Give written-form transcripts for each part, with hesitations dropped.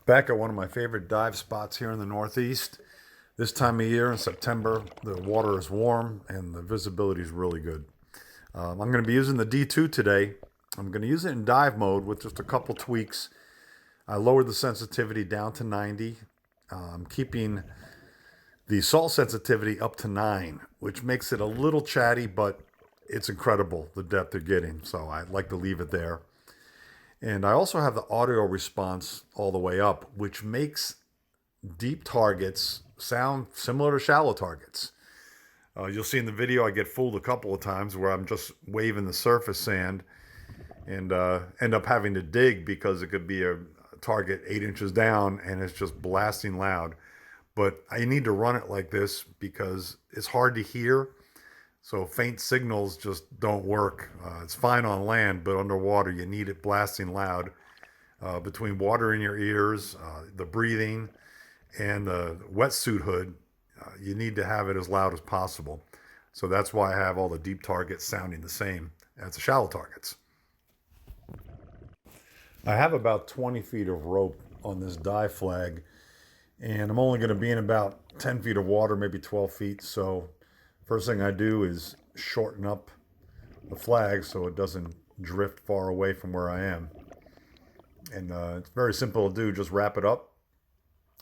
Back at one of my favorite dive spots here in the Northeast. This time of year in September, the water is warm and the visibility is really good. I'm going to be using the D2 today. I'm going to use it in dive mode with just a couple tweaks. I lowered the sensitivity down to 90. I'm keeping the salt sensitivity up to 9, which makes it a little chatty, but it's incredible the depth you're getting. So I like to leave it there. And I also have the audio response all the way up, which makes deep targets sound similar to shallow targets. You'll see in the video I get fooled a couple of times where I'm just waving the surface sand and end up having to dig because it could be a target 8 inches down and it's just blasting loud. But I need to run it like this because it's hard to hear. So faint signals just don't work. It's fine on land, but underwater you need it blasting loud. Between water in your ears, the breathing, and the wetsuit hood, you need to have it as loud as possible. So that's why I have all the deep targets sounding the same as the shallow targets. I have about 20 feet of rope on this dive flag, and I'm only going to be in about 10 feet of water, maybe 12 feet. So first thing I do is shorten up the flag so it doesn't drift far away from where I am. And it's very simple to do. Just wrap it up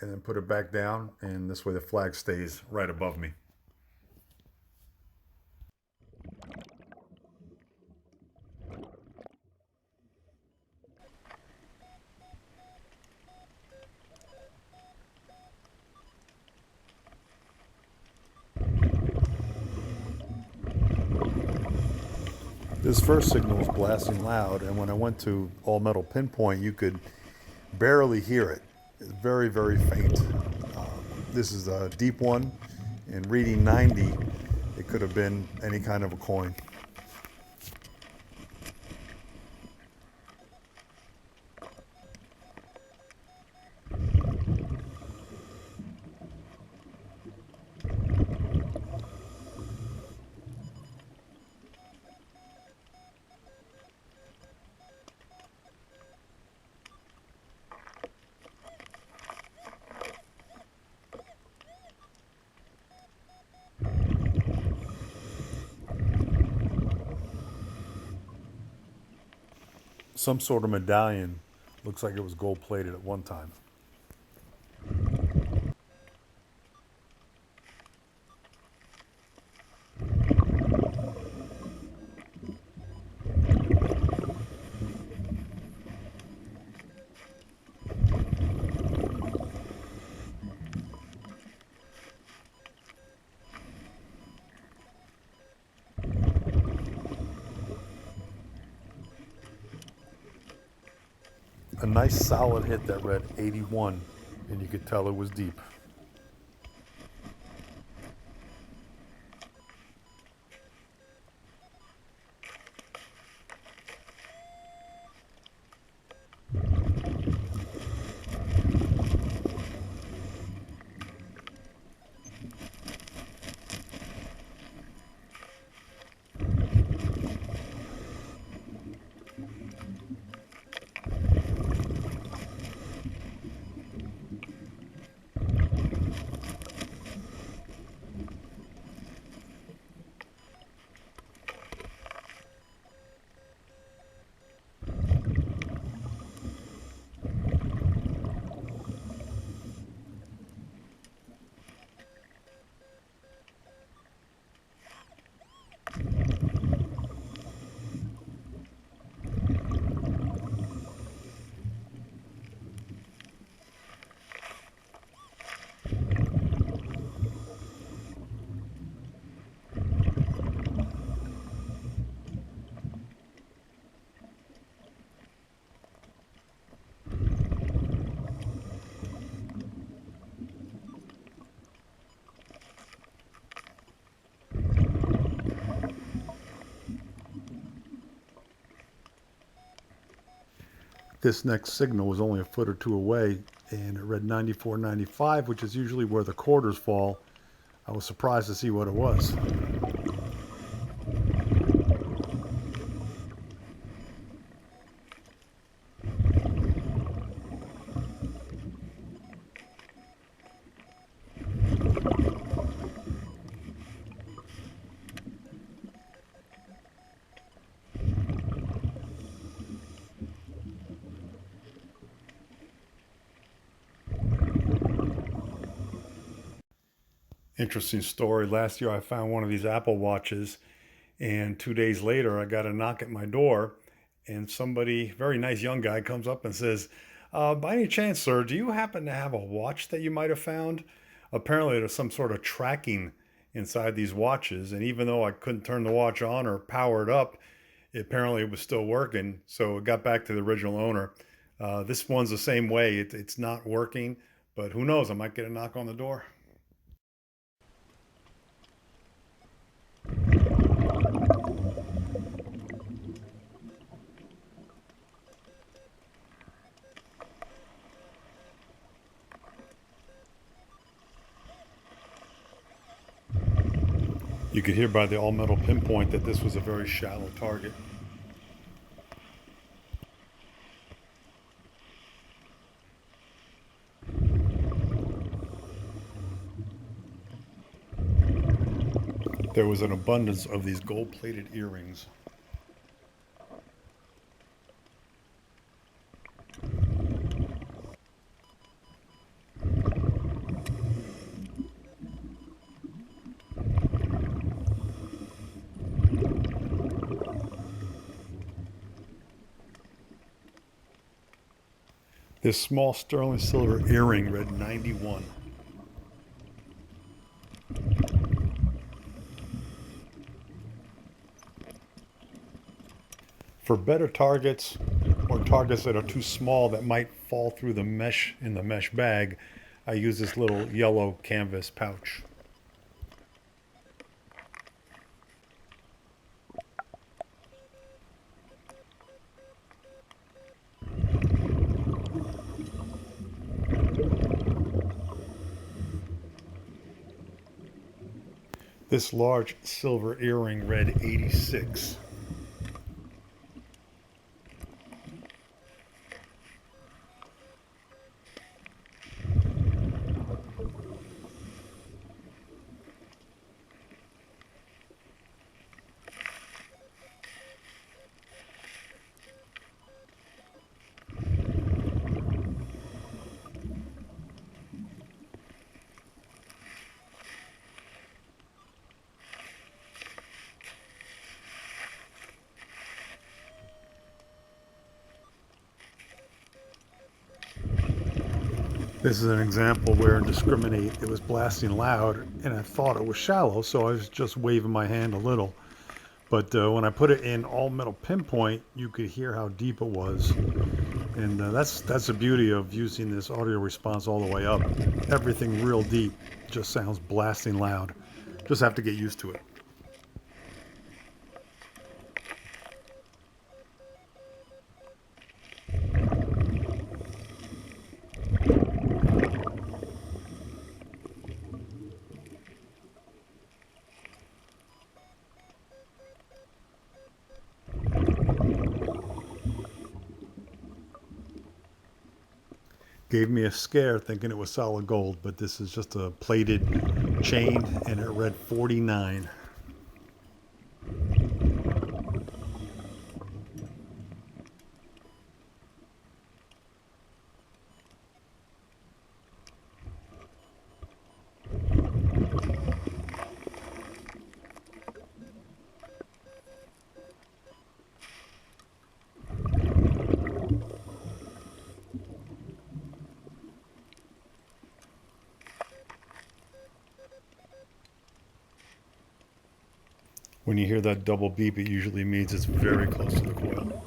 and then put it back down, and this way the flag stays right above me. This first signal was blasting loud, and when I went to all metal pinpoint, you could barely hear it. It's very, very faint. This is a deep one, and reading 90, it could have been any kind of a coin. Some sort of medallion. Looks like it was gold plated at one time. A nice solid hit that read 81, and you could tell it was deep. This next signal was only a foot or two away, and it read 94.95, which is usually where the quarters fall. I was surprised to see what it was. Interesting story. Last year I found one of these Apple Watches, and 2 days later I got a knock at my door, and somebody, very nice young guy, comes up and says, by any chance, sir, do you happen to have a watch that you might have found? Apparently there's some sort of tracking inside these watches, and even though I couldn't turn the watch on or power it up, apparently it was still working, so it got back to the original owner. This one's the same way. It's not working, but who knows? I might get a knock on the door. You could hear by the all-metal pinpoint that this was a very shallow target. There was an abundance of these gold-plated earrings. This small sterling silver earring read 91. For better targets, or targets that are too small that might fall through the mesh in the mesh bag, I use this little yellow canvas pouch. This large silver earring read 86. This is an example where in discriminate it was blasting loud and I thought it was shallow, so I was just waving my hand a little. But when I put it in all metal pinpoint, you could hear how deep it was. And that's the beauty of using this audio response all the way up. Everything real deep just sounds blasting loud. Just have to get used to it. Gave me a scare thinking it was solid gold, but this is just a plated chain and it read 49. When you hear that double beep, it usually means it's very close to the coil.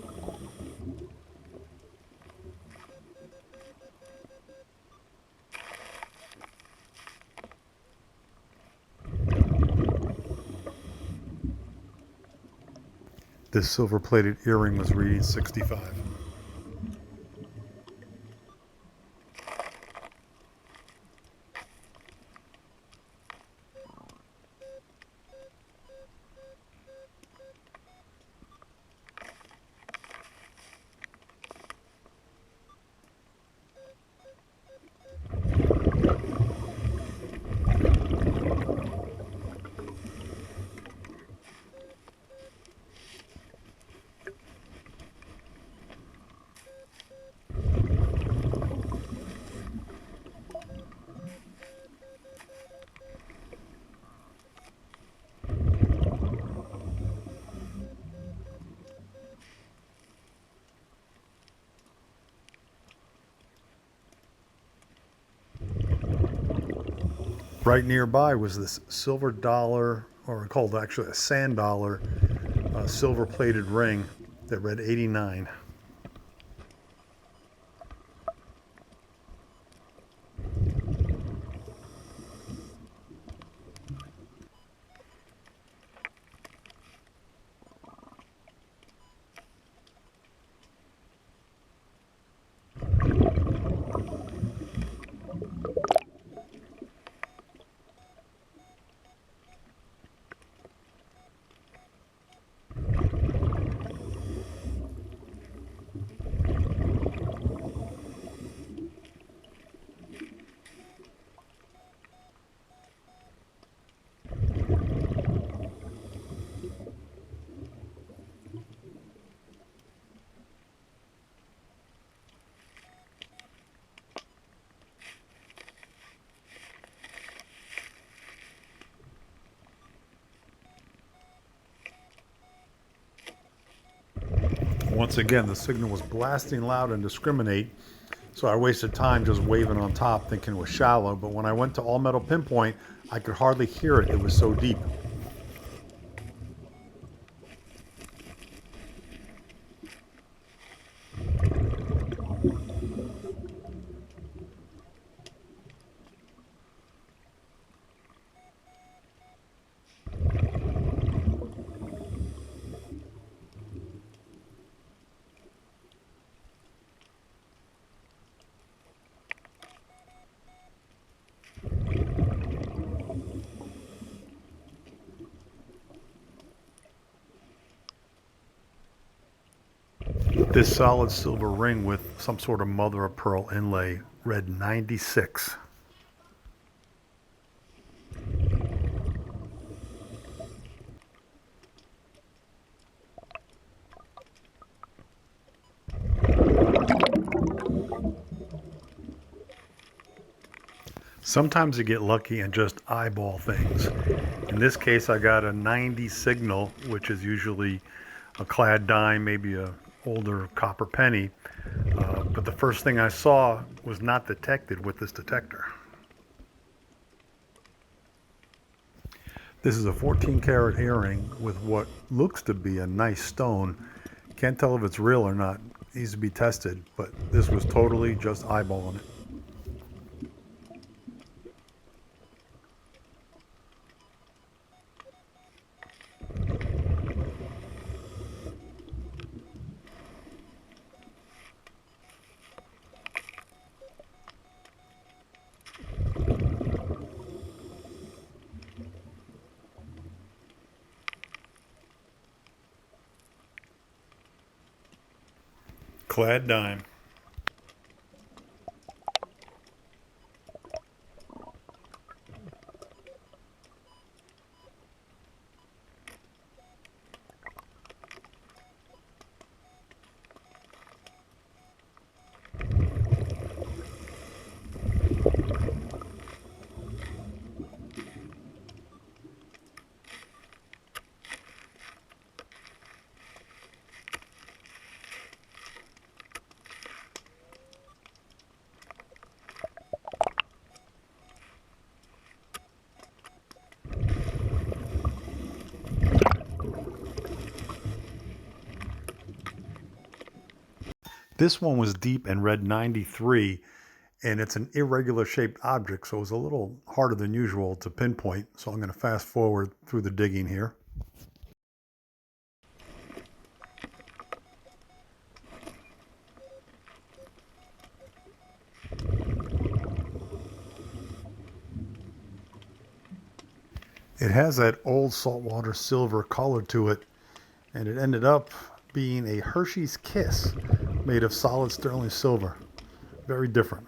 This silver-plated earring was reading 65. Right nearby was this silver dollar, or called actually a sand dollar, silver plated ring that read 89. Once again, the signal was blasting loud and discriminate, so I wasted time just waving on top thinking it was shallow, but when I went to all metal pinpoint, I could hardly hear it. It was so deep. This solid silver ring with some sort of mother of pearl inlay read 96. Sometimes you get lucky and just eyeball things. In this case, I got a 90 signal, which is usually a clad dime, maybe a older copper penny. But the first thing I saw was not detected with this detector. This is a 14 karat earring with what looks to be a nice stone. Can't tell if it's real or not. It needs to be tested, but this was totally just eyeballing it. Clad dime. This one was deep and read 93, and it's an irregular shaped object, so it was a little harder than usual to pinpoint. So I'm going to fast forward through the digging here. It has that old saltwater silver color to it, and it ended up being a Hershey's Kiss made of solid sterling silver. Very different.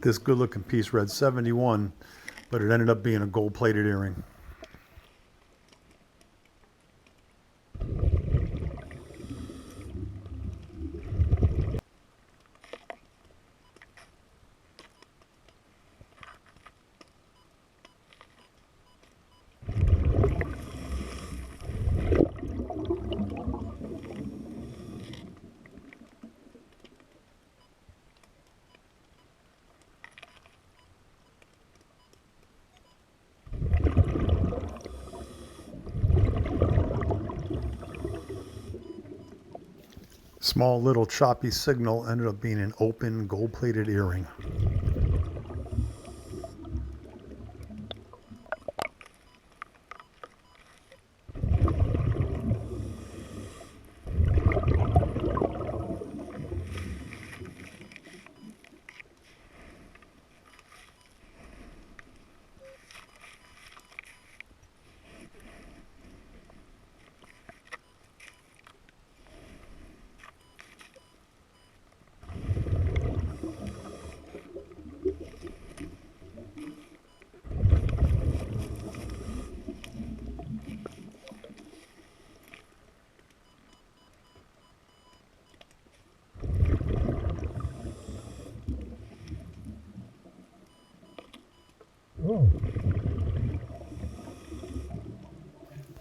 This good looking piece read 71, but it ended up being a gold plated earring. Small little choppy signal ended up being an open gold plated earring.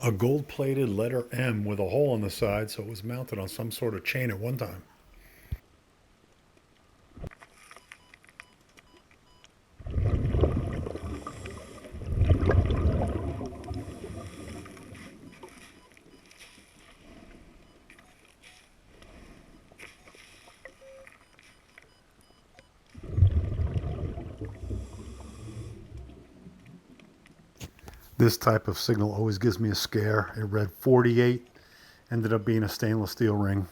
A gold plated letter M with a hole on the side, so it was mounted on some sort of chain at one time. This type of signal always gives me a scare. It read 48, ended up being a stainless steel ring.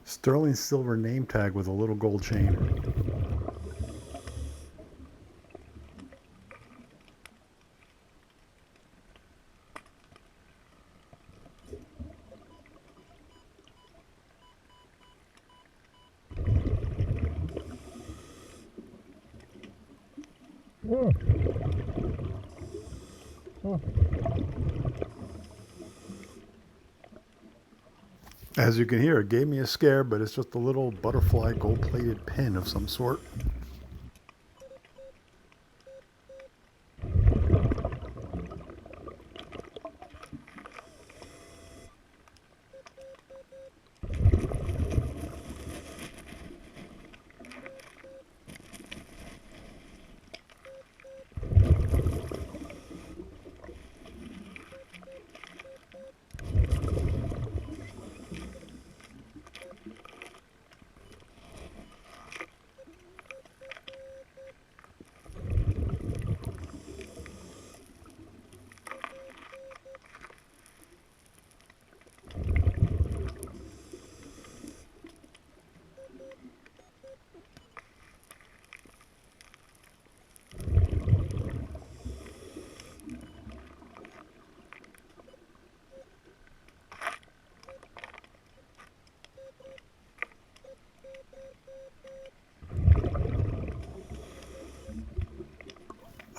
Sterling silver name tag with a little gold chain. As you can hear, it gave me a scare, but it's just a little butterfly gold-plated pin of some sort.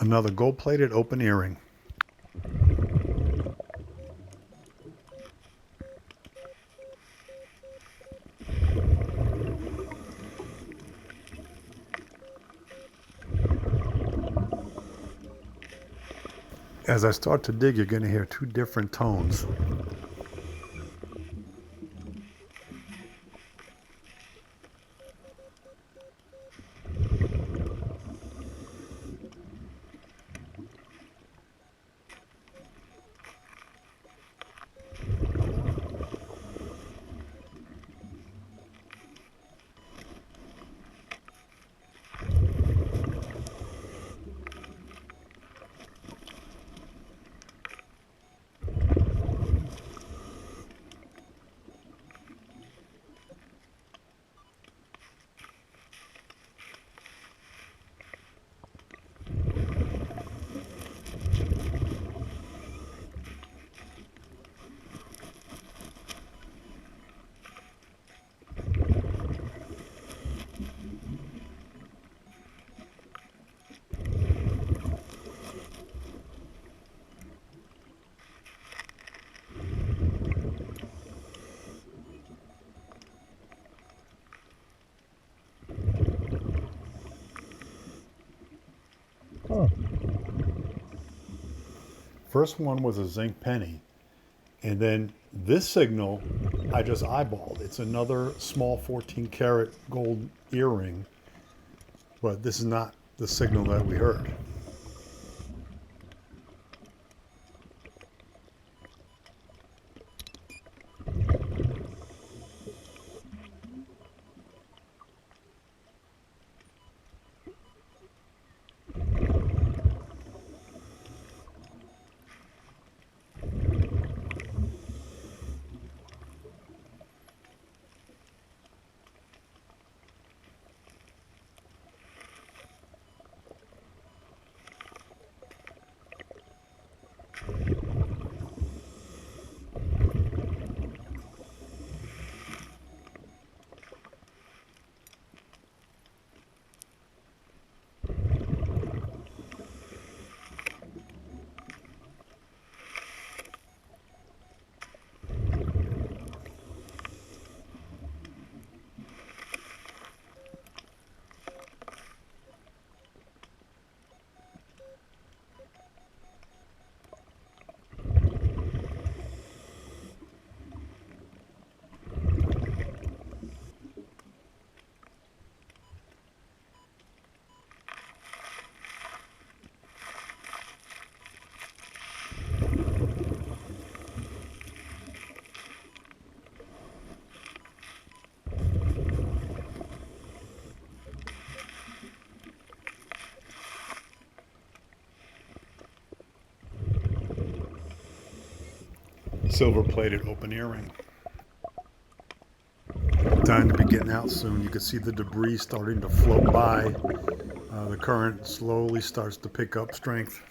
Another gold-plated open earring. As I start to dig, you're going to hear two different tones. First one was a zinc penny. And then this signal, I just eyeballed. It's another small 14 karat gold earring, but this is not the signal that we heard. Silver plated open earring. Time to be getting out soon. You can see the debris starting to float by. The current slowly starts to pick up strength.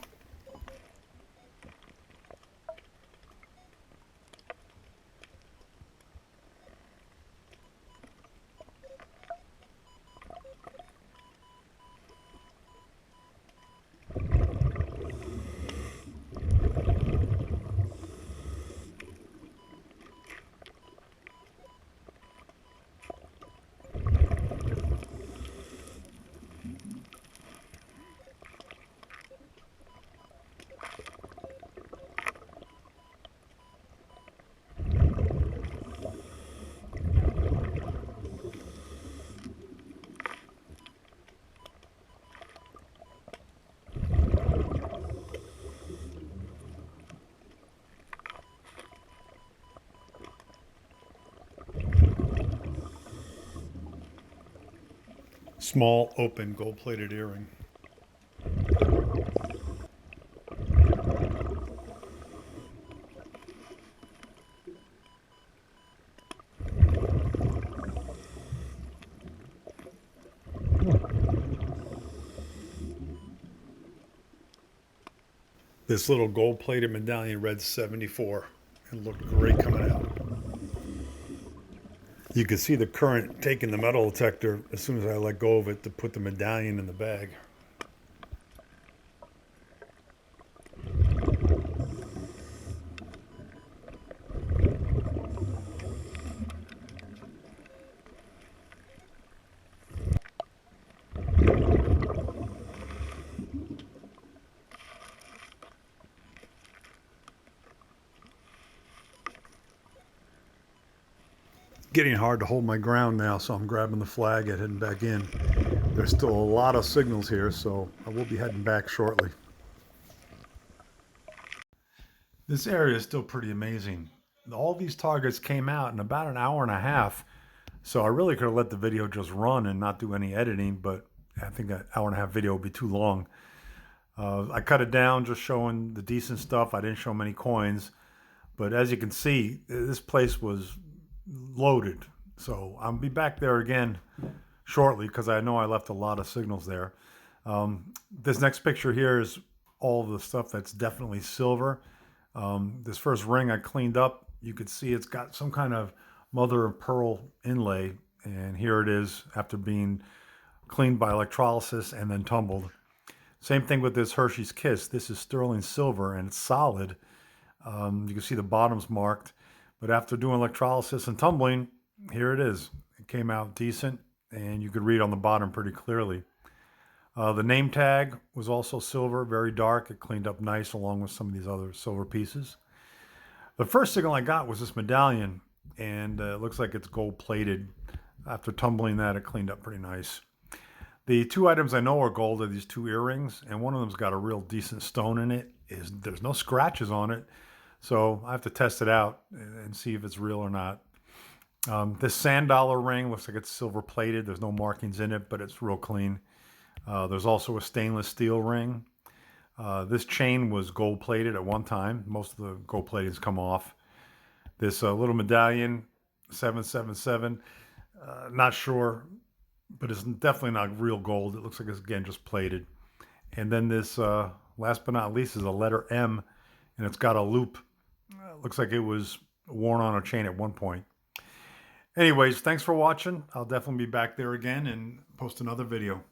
Small, open, gold-plated earring. This little gold-plated medallion read 74 and looked great coming out. You can see the current taking the metal detector as soon as I let go of it to put the medallion in the bag. Getting hard to hold my ground now, so I'm grabbing the flag and heading back in. There's still a lot of signals here, so I will be heading back shortly. This area is still pretty amazing. All these targets came out in about an hour and a half, so I really could have let the video just run and not do any editing, but I think an hour and a half video would be too long. I cut it down just showing the decent stuff. I didn't show many coins, but as you can see, this place was loaded. So I'll be back there again shortly because I know I left a lot of signals there. This next picture here is all the stuff that's definitely silver. This first ring I cleaned up, you could see it's got some kind of mother of pearl inlay, and here it is after being cleaned by electrolysis and then tumbled. Same thing with this Hershey's Kiss. This is sterling silver and it's solid. You can see the bottom's marked. But after doing electrolysis and tumbling, here it is. It came out decent, and you could read on the bottom pretty clearly. The name tag was also silver, very dark. It cleaned up nice along with some of these other silver pieces. The first signal I got was this medallion, and it looks like it's gold plated. After tumbling that, it cleaned up pretty nice. The two items I know are gold are these two earrings, and one of them's got a real decent stone in it. There's no scratches on it, so I have to test it out and see if it's real or not. This sand dollar ring looks like it's silver plated. There's no markings in it, but it's real clean. There's also a stainless steel ring. This chain was gold plated at one time. Most of the gold platings come off. This little medallion, 777. Not sure, but it's definitely not real gold. It looks like it's, again, just plated. And then this, last but not least, is a letter M, and it's got a loop. Looks like it was worn on a chain at one point. Anyways, thanks for watching. I'll definitely be back there again and post another video.